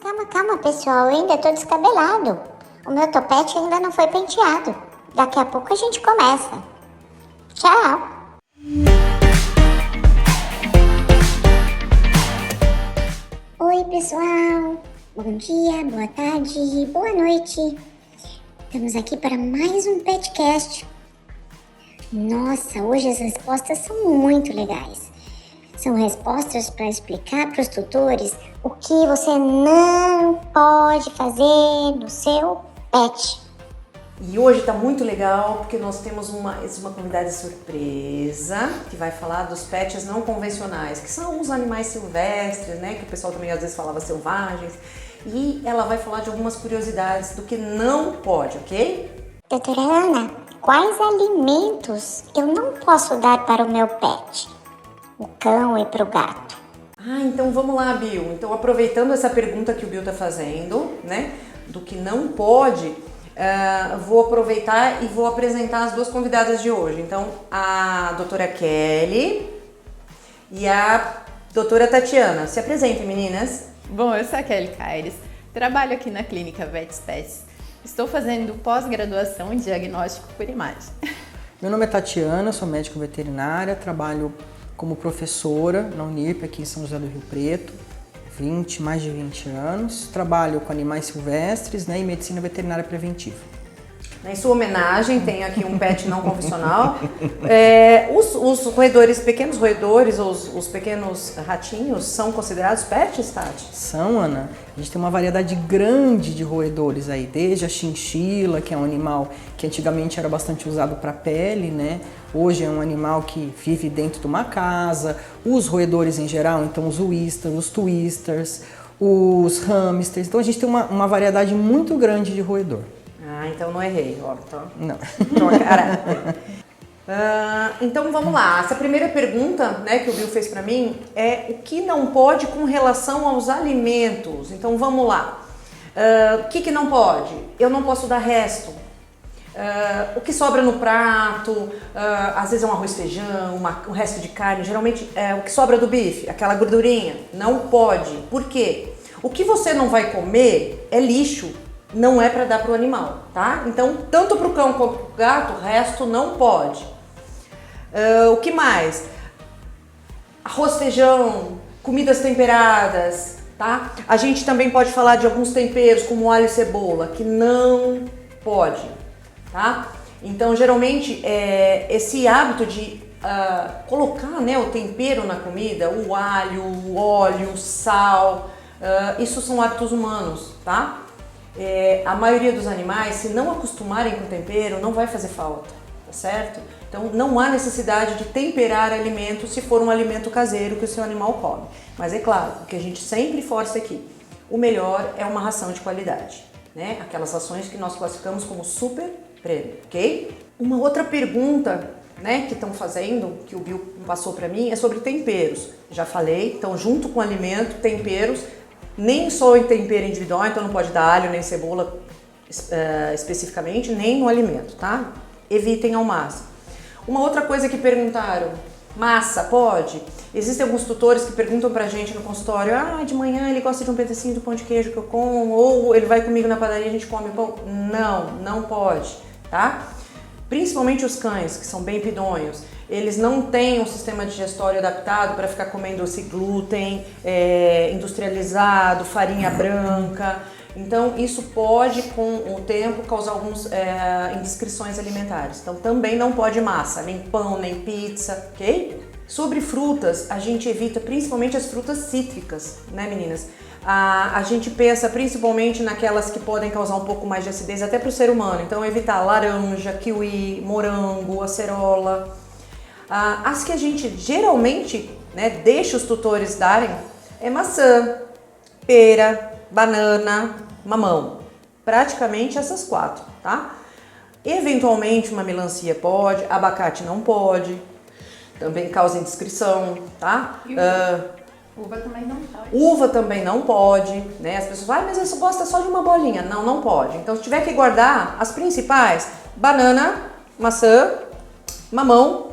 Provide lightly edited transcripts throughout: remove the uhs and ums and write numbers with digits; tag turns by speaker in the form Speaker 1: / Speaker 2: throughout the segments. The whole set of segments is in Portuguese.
Speaker 1: Calma, calma, pessoal, eu ainda tô descabelado. O meu topete ainda não foi penteado. Daqui a pouco a gente começa. Tchau! Oi, pessoal! Bom dia, boa tarde, boa noite. Estamos aqui para mais um podcast. Nossa, hoje as respostas são muito legais. São respostas para explicar para os tutores o que você não pode fazer no seu pet.
Speaker 2: E hoje está muito legal porque nós temos uma convidada surpresa que vai falar dos pets não convencionais, que são os animais silvestres, né? Que o pessoal também às vezes falava selvagens. E ela vai falar de algumas curiosidades do que não pode, ok?
Speaker 1: Doutora Ana, quais alimentos eu não posso dar para o meu pet? O cão e para o gato.
Speaker 2: Então vamos lá, Bill. Então, aproveitando essa pergunta que o Bill está fazendo, né? Do que não pode, vou aproveitar e vou apresentar as duas convidadas de hoje. Então, a doutora Kelly e a doutora Tatiana. Se apresentem, meninas.
Speaker 3: Bom, eu sou a Kelly Caires, trabalho aqui na clínica Vets Pets. Estou fazendo pós-graduação em diagnóstico por imagem.
Speaker 4: Meu nome é Tatiana, sou médica veterinária, trabalho como professora na Unirp aqui em São José do Rio Preto, mais de 20 anos. Trabalho com animais silvestres, né, e medicina veterinária preventiva.
Speaker 2: Em sua homenagem, tem aqui um pet não convencional. Os roedores, pequenos roedores, os pequenos ratinhos, são considerados pets, Tati?
Speaker 4: São, Ana. A gente tem uma variedade grande de roedores aí, desde a chinchila, que é um animal que antigamente era bastante usado para pele, né? Hoje é um animal que vive dentro de uma casa. Os roedores em geral, então os whisters, os twisters, os hamsters. Então a gente tem uma variedade muito grande de roedor.
Speaker 2: Então não errei, ó.
Speaker 4: Não.
Speaker 2: Então vamos lá. Essa primeira pergunta, né, que o Bill fez pra mim é o que não pode com relação aos alimentos. Então vamos lá. O que não pode? Eu não posso dar resto. O que sobra no prato, às vezes é um arroz, feijão, um resto de carne, geralmente é o que sobra do bife, aquela gordurinha. Não pode. Por quê? O que você não vai comer é lixo. Não é para dar para o animal, tá? Então, tanto para o cão quanto para o gato, o resto não pode. O que mais? Arroz, feijão, comidas temperadas, tá? A gente também pode falar de alguns temperos, como alho e cebola, que não pode, tá? Então, geralmente, esse hábito de colocar, né, o tempero na comida, o alho, o óleo, o sal, isso são hábitos humanos, tá? A maioria dos animais, se não acostumarem com tempero, não vai fazer falta, tá certo? Então não há necessidade de temperar alimentos se for um alimento caseiro que o seu animal come. Mas é claro, o que a gente sempre força aqui, o melhor é uma ração de qualidade, né? Aquelas rações que nós classificamos como super premium, ok? Uma outra pergunta, né, que estão fazendo, que o Bill passou para mim, é sobre temperos. Já falei, então junto com alimento, temperos, nem só em tempero individual, então não pode dar alho nem cebola especificamente, nem no alimento, tá? Evitem ao máximo. Uma outra coisa que perguntaram, massa, pode? Existem alguns tutores que perguntam pra gente no consultório, de manhã ele gosta de um pedacinho do pão de queijo que eu como, ou ele vai comigo na padaria e a gente come o pão. Não pode, tá? Principalmente os cães, que são bem pidonhos, eles não têm um sistema digestório adaptado para ficar comendo esse glúten industrializado, farinha branca. Então, isso pode, com o tempo, causar algumas indiscrições alimentares. Então, também não pode massa, nem pão, nem pizza, ok? Sobre frutas, a gente evita principalmente as frutas cítricas, né, meninas? A gente pensa principalmente naquelas que podem causar um pouco mais de acidez até para o ser humano. Então, evitar laranja, kiwi, morango, acerola. As que a gente geralmente, né, deixa os tutores darem é maçã, pera, banana, mamão. Praticamente essas 4, tá? Eventualmente uma melancia pode, abacate não pode. Também causa indiscrição, tá?
Speaker 3: Uva também não pode.
Speaker 2: Uva também não pode, né? As pessoas falam, mas eu gosto só de uma bolinha. Não pode. Então, se tiver que guardar as principais, banana, maçã, mamão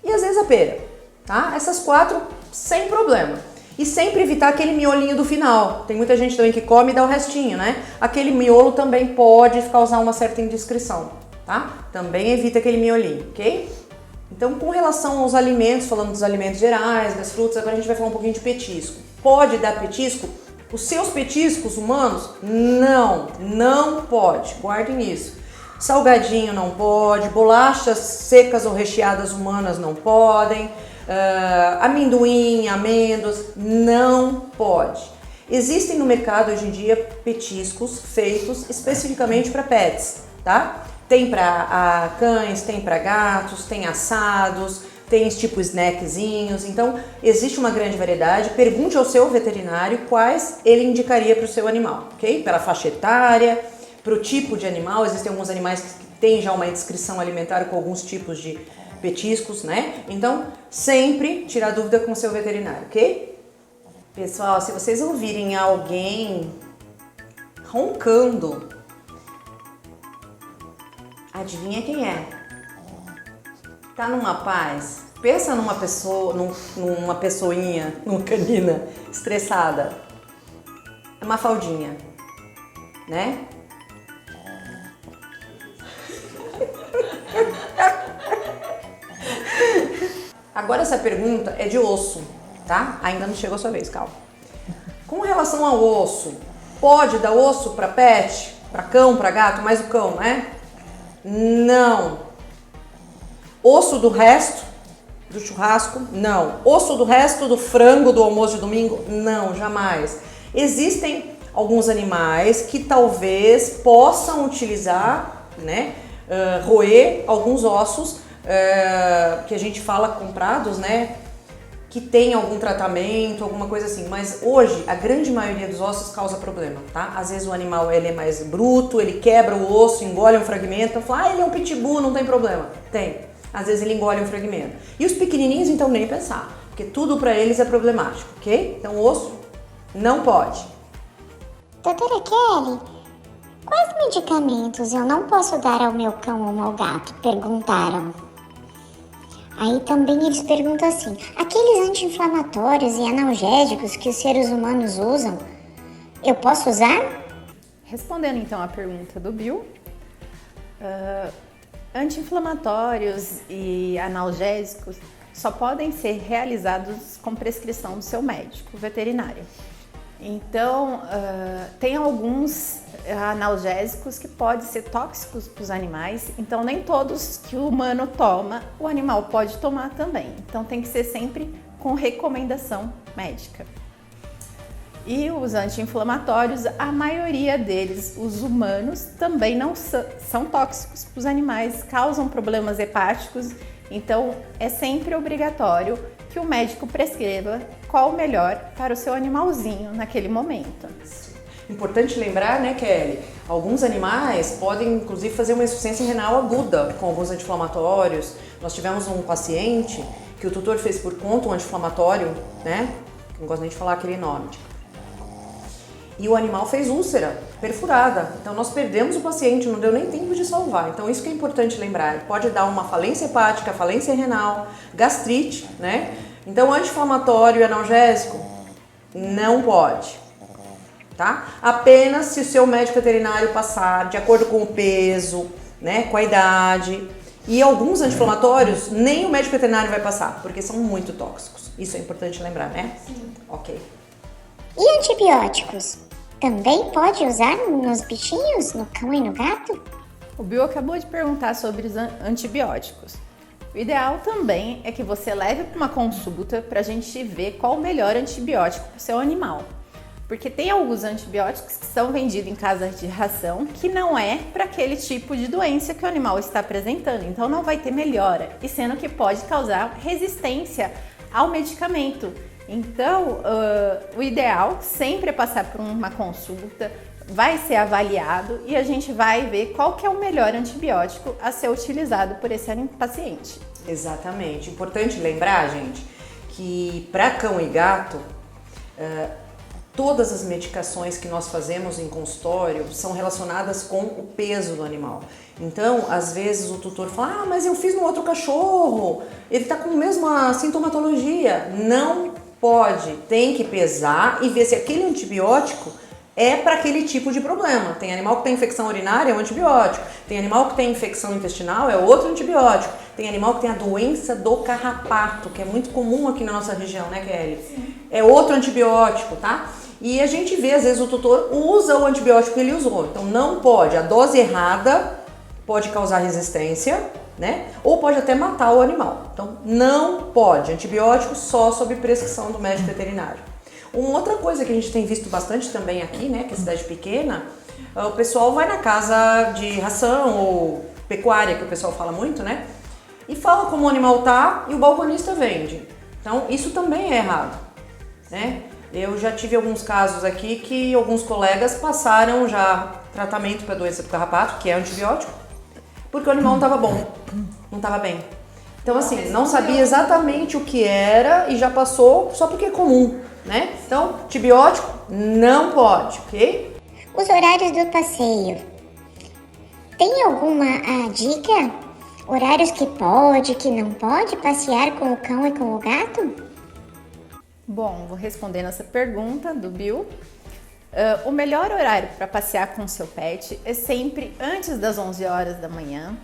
Speaker 2: e às vezes a pera, tá? Essas 4 sem problema. E sempre evitar aquele miolinho do final. Tem muita gente também que come e dá o restinho, né? Aquele miolo também pode causar uma certa indiscrição, tá? Também evita aquele miolinho, ok? Então, com relação aos alimentos, falando dos alimentos gerais, das frutas, agora a gente vai falar um pouquinho de petisco. Pode dar petisco? Os seus petiscos humanos? Não, não pode. Guardem isso. Salgadinho não pode, bolachas secas ou recheadas humanas não podem, amendoim, amêndoas, não pode. Existem no mercado hoje em dia petiscos feitos especificamente para pets, tá? Tem para cães, tem para gatos, tem assados, tem tipo snackzinhos, então existe uma grande variedade. Pergunte ao seu veterinário quais ele indicaria para o seu animal, ok? Pela faixa etária, para o tipo de animal, existem alguns animais que têm já uma indiscrição alimentar com alguns tipos de petiscos, né? Então, sempre tirar dúvida com o seu veterinário, ok? Pessoal, se vocês ouvirem alguém roncando, adivinha quem é? Tá numa paz? Pensa numa pessoa, numa pessoinha, numa canina estressada. É uma Mafaldinha, né? Agora essa pergunta é de osso, tá? Ainda não chegou a sua vez, calma. Com relação ao osso, pode dar osso para pet, para cão, para gato, mais o cão, né? Não. Osso do resto do churrasco? Não. Osso do resto do frango do almoço de domingo? Não, jamais. Existem alguns animais que talvez possam utilizar, né? Roer alguns ossos que a gente fala comprados, né? Que tem algum tratamento, alguma coisa assim. Mas hoje, a grande maioria dos ossos causa problema, tá? Às vezes o animal ele é mais bruto, ele quebra o osso, engole um fragmento, fala, ele é um pitbull, não tem problema. Tem. Às vezes ele engole um fragmento. E os pequenininhos, então, nem pensar, porque tudo pra eles é problemático, ok? Então, o osso não pode.
Speaker 1: Doutora Kelly, quais medicamentos eu não posso dar ao meu cão ou ao gato? Perguntaram. Aí também eles perguntam assim, aqueles anti-inflamatórios e analgésicos que os seres humanos usam, eu posso usar?
Speaker 3: Respondendo então à pergunta do Bill, anti-inflamatórios e analgésicos só podem ser realizados com prescrição do seu médico veterinário. Então, tem alguns analgésicos que podem ser tóxicos para os animais, então nem todos que o humano toma, o animal pode tomar também. Então tem que ser sempre com recomendação médica. E os anti-inflamatórios, a maioria deles, os humanos, também não são tóxicos para os animais, causam problemas hepáticos, então é sempre obrigatório que o médico prescreva qual o melhor para o seu animalzinho naquele momento.
Speaker 2: Importante lembrar, né, Kelly? Alguns animais podem, inclusive, fazer uma insuficiência renal aguda com alguns anti-inflamatórios. Nós tivemos um paciente que o tutor fez por conta um anti-inflamatório, né? Não gosto nem de falar aquele nome. E o animal fez úlcera perfurada. Então, nós perdemos o paciente, não deu nem tempo de salvar. Então, isso que é importante lembrar. Ele pode dar uma falência hepática, falência renal, gastrite, né? Então, anti-inflamatório e analgésico não pode. Tá? Apenas se o seu médico veterinário passar de acordo com o peso, né, com a idade. E alguns anti-inflamatórios nem o médico veterinário vai passar, porque são muito tóxicos. Isso é importante lembrar, né? Sim. Ok.
Speaker 1: E antibióticos? Também pode usar nos bichinhos, no cão e no gato?
Speaker 3: O Bill acabou de perguntar sobre os antibióticos. O ideal também é que você leve para uma consulta para a gente ver qual o melhor antibiótico para o seu animal. Porque tem alguns antibióticos que são vendidos em casas de ração que não é para aquele tipo de doença que o animal está apresentando. Então não vai ter melhora, e sendo que pode causar resistência ao medicamento. Então o ideal sempre é passar por uma consulta, vai ser avaliado e a gente vai ver qual que é o melhor antibiótico a ser utilizado por esse paciente.
Speaker 2: Exatamente. Importante lembrar, gente, que para cão e gato, todas as medicações que nós fazemos em consultório são relacionadas com o peso do animal. Então, às vezes o tutor fala, mas eu fiz no outro cachorro, ele está com a mesma sintomatologia. Não Pode, tem que pesar e ver se aquele antibiótico é para aquele tipo de problema. Tem animal que tem infecção urinária, é um antibiótico. Tem animal que tem infecção intestinal, é outro antibiótico. Tem animal que tem a doença do carrapato, que é muito comum aqui na nossa região, né, Kelly? Sim. É outro antibiótico, tá? E a gente vê, às vezes, o tutor usa o antibiótico que ele usou. Então, não pode. A dose errada pode causar resistência, né? Ou pode até matar o animal. Então, não pode. Antibiótico só sob prescrição do médico veterinário. Uma outra coisa que a gente tem visto bastante também aqui, né, que é cidade pequena, o pessoal vai na casa de ração ou pecuária, que o pessoal fala muito, né? E fala como o animal tá e o balconista vende. Então, isso também é errado, né? Eu já tive alguns casos aqui que alguns colegas passaram já tratamento para a doença do carrapato, que é antibiótico, porque o animal não estava bom, não estava bem. Então, assim, não sabia exatamente o que era e já passou só porque é comum, né? Então, antibiótico não pode, ok?
Speaker 1: Os horários do passeio. Tem alguma dica? Horários que pode, que não pode passear com o cão e com o gato?
Speaker 3: Bom, vou responder essa pergunta do Bill. O melhor horário para passear com o seu pet é sempre antes das 11 horas da manhã,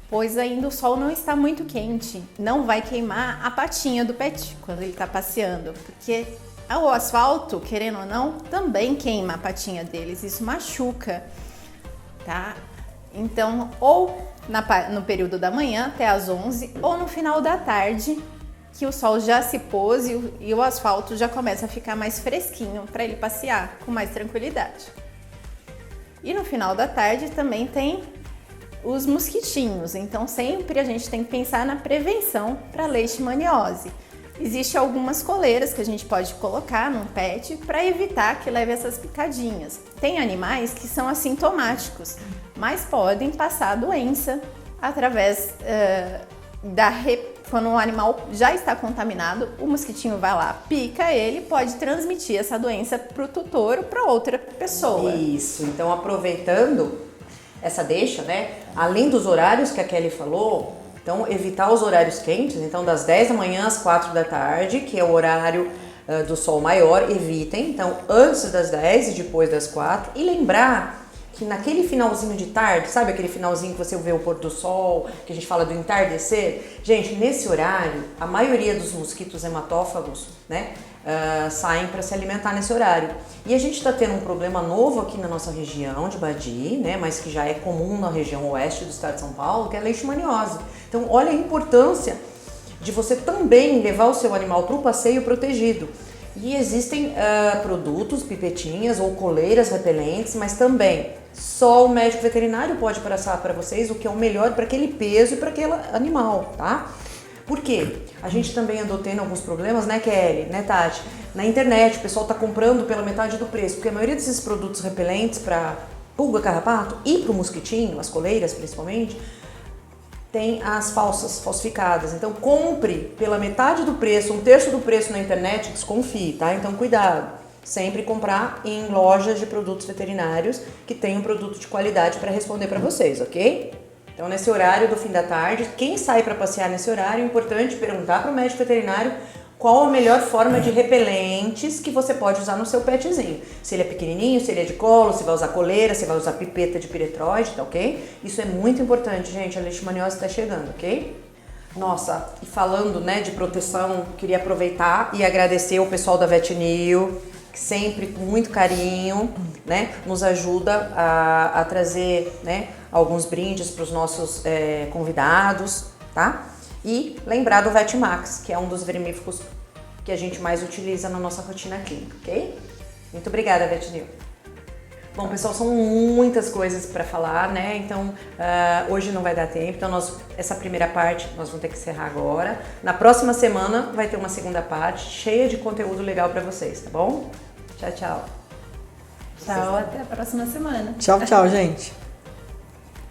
Speaker 3: pois ainda o sol não está muito quente, não vai queimar a patinha do pet quando ele está passeando, porque o asfalto, querendo ou não, também queima a patinha deles, isso machuca, tá? Então, ou no período da manhã até as 11, ou no final da tarde, que o sol já se pôs e o asfalto já começa a ficar mais fresquinho para ele passear com mais tranquilidade. E no final da tarde também tem os mosquitinhos, então sempre a gente tem que pensar na prevenção para leishmaniose. Existem algumas coleiras que a gente pode colocar num pet para evitar que leve essas picadinhas. Tem animais que são assintomáticos, mas podem passar a doença através quando o animal já está contaminado, o mosquitinho vai lá, pica ele, pode transmitir essa doença para o tutor ou para outra pessoa.
Speaker 2: Isso, então aproveitando essa deixa, né, além dos horários que a Kelly falou, então evitar os horários quentes, então das 10 da manhã às 4 da tarde, que é o horário do sol maior, evitem, então antes das 10 e depois das 4, e lembrar que naquele finalzinho de tarde, sabe aquele finalzinho que você vê o pôr do sol, que a gente fala do entardecer? Gente, nesse horário, a maioria dos mosquitos hematófagos, né, saem para se alimentar nesse horário. E a gente está tendo um problema novo aqui na nossa região de Badi, né, mas que já é comum na região oeste do estado de São Paulo, que é a leishmaniose. Então, olha a importância de você também levar o seu animal para o passeio protegido. E existem produtos, pipetinhas ou coleiras repelentes, mas também só o médico veterinário pode passar para vocês o que é o melhor para aquele peso e para aquele animal, tá? Por quê? A gente também andou tendo alguns problemas, né, Kelly, né, Tati? Na internet, o pessoal tá comprando pela metade do preço, porque a maioria desses produtos repelentes para pulga, carrapato e para o mosquitinho, as coleiras principalmente, tem as falsificadas. Então compre pela metade do preço, um terço do preço na internet, desconfie, tá? Então cuidado. Sempre comprar em lojas de produtos veterinários que tenham produto de qualidade para responder para vocês, ok? Então nesse horário do fim da tarde, quem sai para passear nesse horário, é importante perguntar para o médico veterinário qual a melhor forma de repelentes que você pode usar no seu petzinho. Se ele é pequenininho, se ele é de colo, se vai usar coleira, se vai usar pipeta de piretroide, tá ok? Isso é muito importante, gente, a leishmaniose está chegando, ok? Nossa, e falando, né, de proteção, queria aproveitar e agradecer ao pessoal da VetNew, que sempre com muito carinho, né, nos ajuda a trazer, né, alguns brindes para os nossos convidados, tá? E lembrar do VetMax, que é um dos vermífugos que a gente mais utiliza na nossa rotina clínica, ok? Muito obrigada, VetNew. Bom, pessoal, são muitas coisas para falar, né? Então, hoje não vai dar tempo. Então, essa primeira parte nós vamos ter que encerrar agora. Na próxima semana vai ter uma segunda parte cheia de conteúdo legal para vocês, tá bom? Tchau, tchau.
Speaker 3: Tchau, até a próxima semana.
Speaker 4: Tchau, tchau, gente.